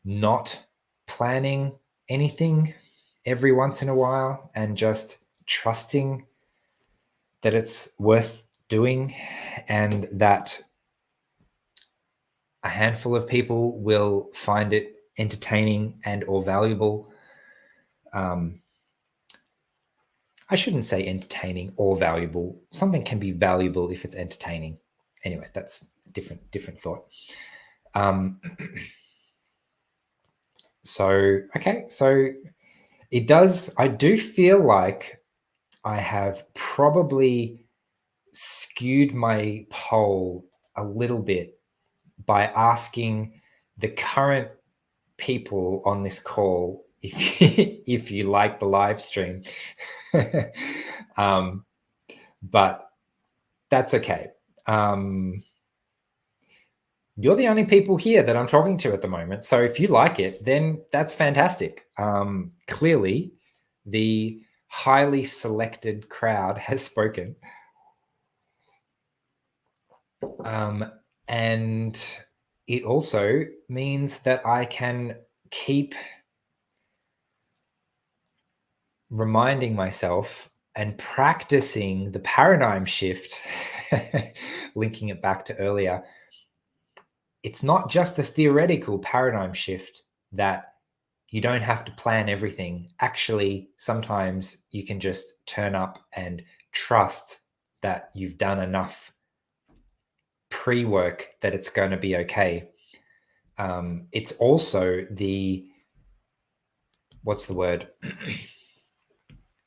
not planning anything every once in a while and just trusting that it's worth doing and that a handful of people will find it entertaining and or valuable? I shouldn't say entertaining or valuable. Something can be valuable if it's entertaining. Anyway, that's different thought. So it does, I do feel like I have probably skewed my poll a little bit by asking the current people on this call if you like the live stream. But that's okay. You're the only people here that I'm talking to at the moment. So if you like it, then that's fantastic. Clearly, the highly selected crowd has spoken. And it also means that I can keep reminding myself and practicing the paradigm shift, linking it back to earlier. It's not just a theoretical paradigm shift that you don't have to plan everything. Actually, sometimes you can just turn up and trust that you've done enough pre-work that it's going to be okay. It's also what's the word?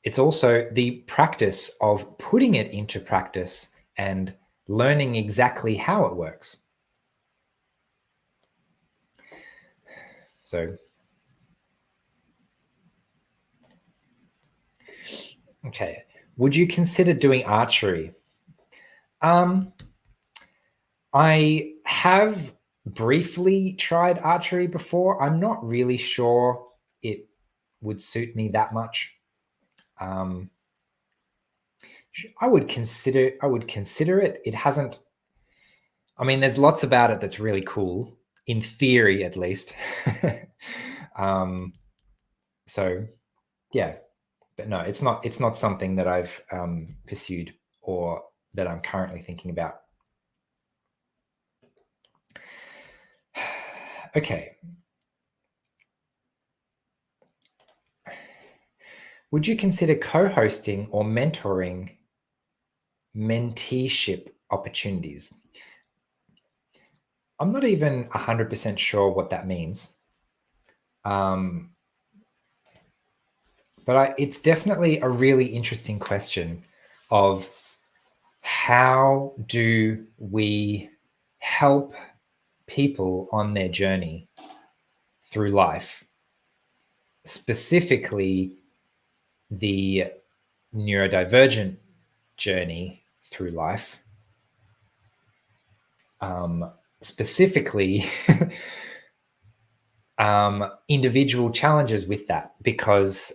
It's also the practice of putting it into practice and learning exactly how it works. So, okay. Would you consider doing archery? I have briefly tried archery before. I'm not really sure it would suit me that much. I would consider it. It hasn't, I mean, there's lots about it that's really cool, in theory at least. So yeah, but no, it's not something that I've pursued or that I'm currently thinking about. Okay. Would you consider co-hosting or mentoring menteeship opportunities? I'm not even 100% sure what that means. But it's definitely a really interesting question of how do we help people on their journey through life, specifically the neurodivergent journey through life, specifically individual challenges with that, because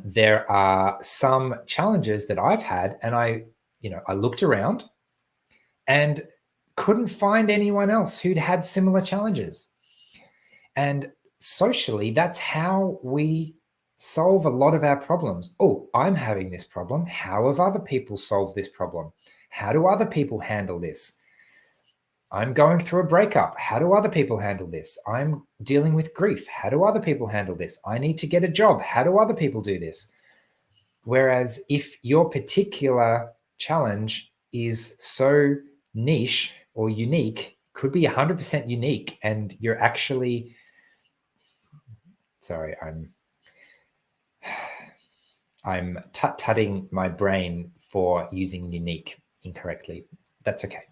there are some challenges that I've had, and I looked around and couldn't find anyone else who'd had similar challenges. And socially, that's how we solve a lot of our problems. Oh, I'm having this problem. How have other people solved this problem? How do other people handle this? I'm going through a breakup. How do other people handle this? I'm dealing with grief. How do other people handle this? I need to get a job. How do other people do this? Whereas if your particular challenge is so niche or unique, could be 100% unique, and you're actually, sorry, I'm tut-tutting my brain for using unique incorrectly. That's okay.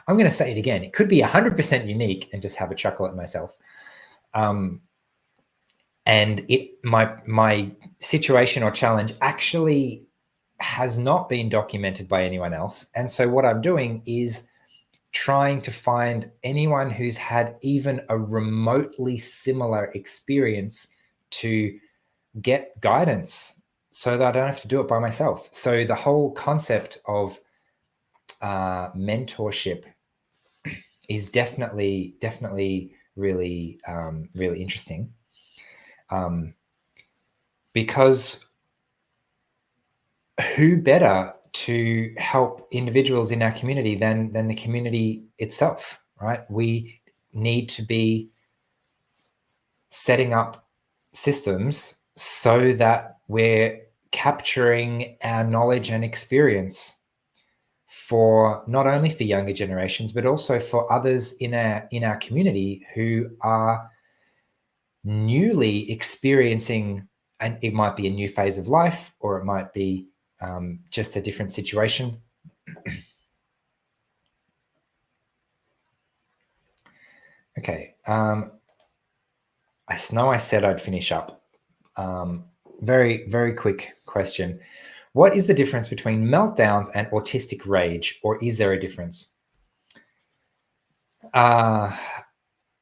I'm going to say it again. It could be 100% unique and just have a chuckle at myself. And my situation or challenge actually has not been documented by anyone else. And so what I'm doing is trying to find anyone who's had even a remotely similar experience to get guidance so that I don't have to do it by myself. So the whole concept of mentorship is definitely really really interesting, because who better to help individuals in our community than the community itself, right? We need to be setting up systems so that we're capturing our knowledge and experience for not only for younger generations, but also for others in our community who are newly experiencing, and it might be a new phase of life, or it might be just a different situation. Okay. I know I said I'd finish up. Very, very quick question. What is the difference between meltdowns and autistic rage, or is there a difference?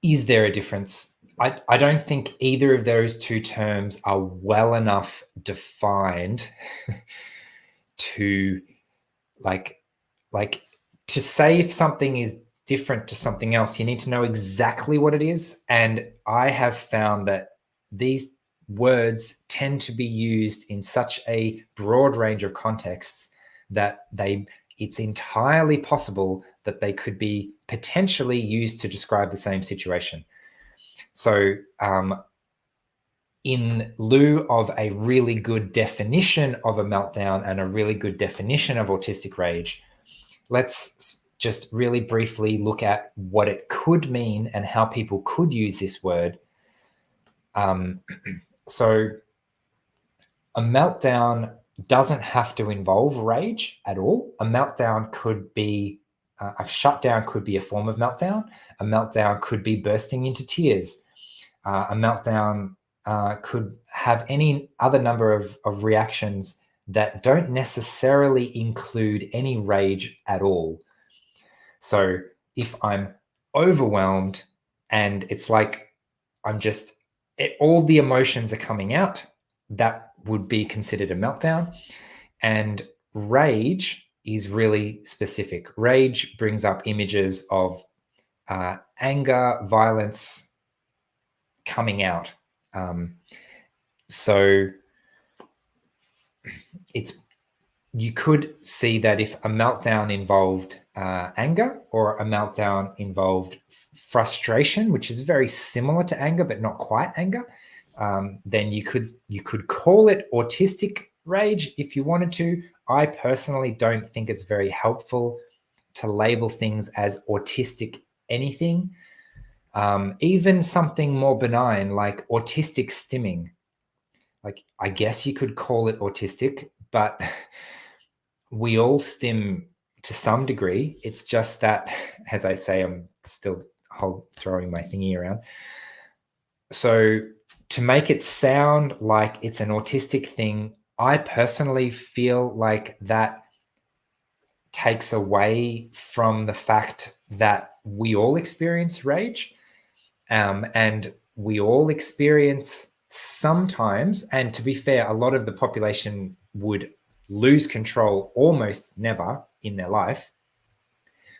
Is there a difference? I don't think either of those two terms are well enough defined to like to say if something is different to something else, you need to know exactly what it is. And I have found that these words tend to be used in such a broad range of contexts that it's entirely possible that they could be potentially used to describe the same situation. So in lieu of a really good definition of a meltdown and a really good definition of autistic rage, let's just really briefly look at what it could mean and how people could use this word. So a meltdown doesn't have to involve rage at all. A meltdown could be, a shutdown could be a form of meltdown. A meltdown could be bursting into tears. A meltdown could have any other number of reactions that don't necessarily include any rage at all. So if I'm overwhelmed and it's like all the emotions are coming out, that would be considered a meltdown. And rage is really specific. Rage brings up images of anger, violence coming out. So you could see that if a meltdown involved anger, or a meltdown involved frustration, which is very similar to anger but not quite anger, then you could call it autistic rage if you wanted to. I personally don't think it's very helpful to label things as autistic anything. Even something more benign like autistic stimming, like I guess you could call it autistic, but we all stim to some degree. It's just that, as I say, I'm still throwing my thingy around. So to make it sound like it's an autistic thing, I personally feel like that takes away from the fact that we all experience rage, and we all experience sometimes, and to be fair, a lot of the population would lose control almost never in their life.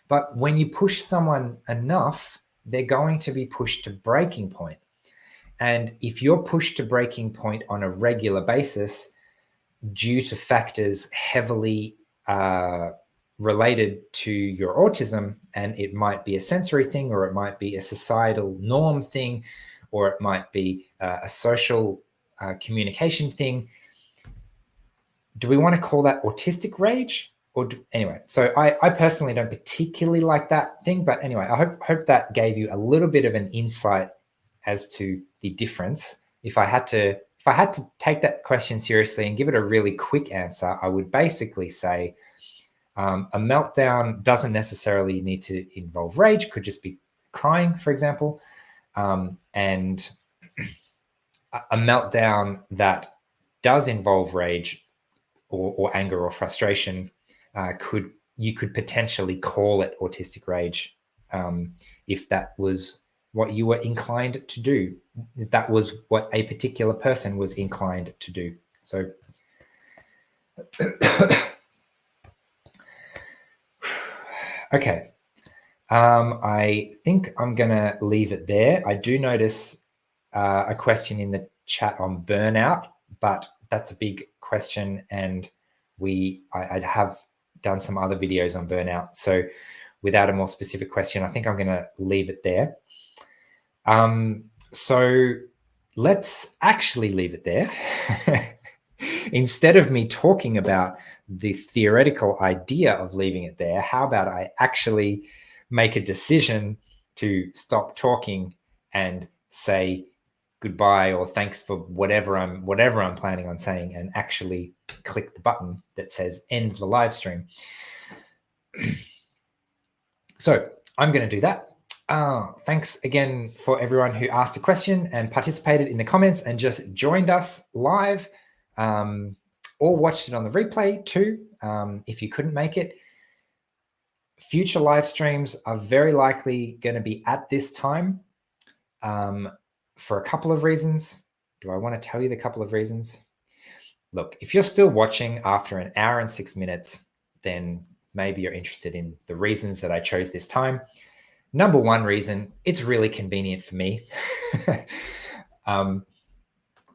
But when you push someone enough, they're going to be pushed to breaking point. And if you're pushed to breaking point on a regular basis due to factors heavily related to your autism, and it might be a sensory thing, or it might be a societal norm thing, or it might be a social communication thing, do we want to call that autistic rage? Anyway, so I personally don't particularly like that thing, but anyway, I hope that gave you a little bit of an insight as to the difference. If I had to take that question seriously and give it a really quick answer, I would basically say a meltdown doesn't necessarily need to involve rage, could just be crying, for example. And a meltdown that does involve rage or anger or frustration could you could potentially call it autistic rage if that was what you were inclined to do. That was what a particular person was inclined to do. So okay. I think I'm going to leave it there. I do notice a question in the chat on burnout, but that's a big question, and I have done some other videos on burnout. So without a more specific question, I think I'm going to leave it there. So let's actually leave it there. Instead of me talking about the theoretical idea of leaving it there, how about I actually make a decision to stop talking and say goodbye or thanks for whatever I'm planning on saying, and actually click the button that says end the live stream. So I'm going to do that. Thanks again for everyone who asked a question and participated in the comments and just joined us live, or watched it on the replay too, if you couldn't make it. Future live streams are very likely going to be at this time for a couple of reasons. Do I want to tell you the couple of reasons? Look, if you're still watching after an hour and 6 minutes, then maybe you're interested in the reasons that I chose this time. Number one reason, it's really convenient for me.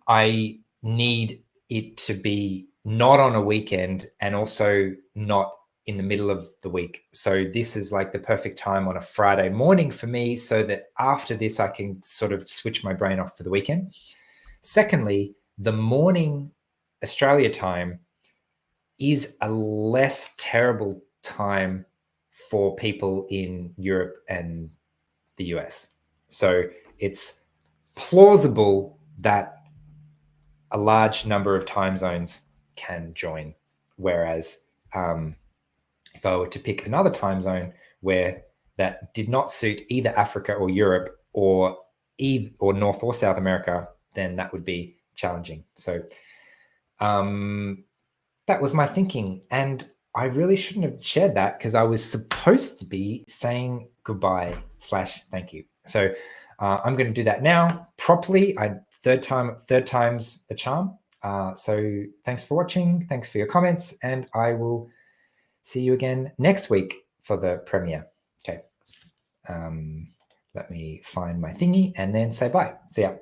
I need it to be not on a weekend and also not in the middle of the week. So this is like the perfect time on a Friday morning for me, so that after this, I can sort of switch my brain off for the weekend. Secondly, the morning Australia time is a less terrible time for people in Europe and the US. So it's plausible that a large number of time zones can join. Whereas if I were to pick another time zone where that did not suit either Africa or Europe or North or South America, then that would be challenging. So that was my thinking. And I really shouldn't have shared that, because I was supposed to be saying goodbye / thank you. So I'm going to do that now properly. Third time's a charm. So thanks for watching. Thanks for your comments. And I will see you again next week for the premiere. Okay. Let me find my thingy and then say bye. See ya.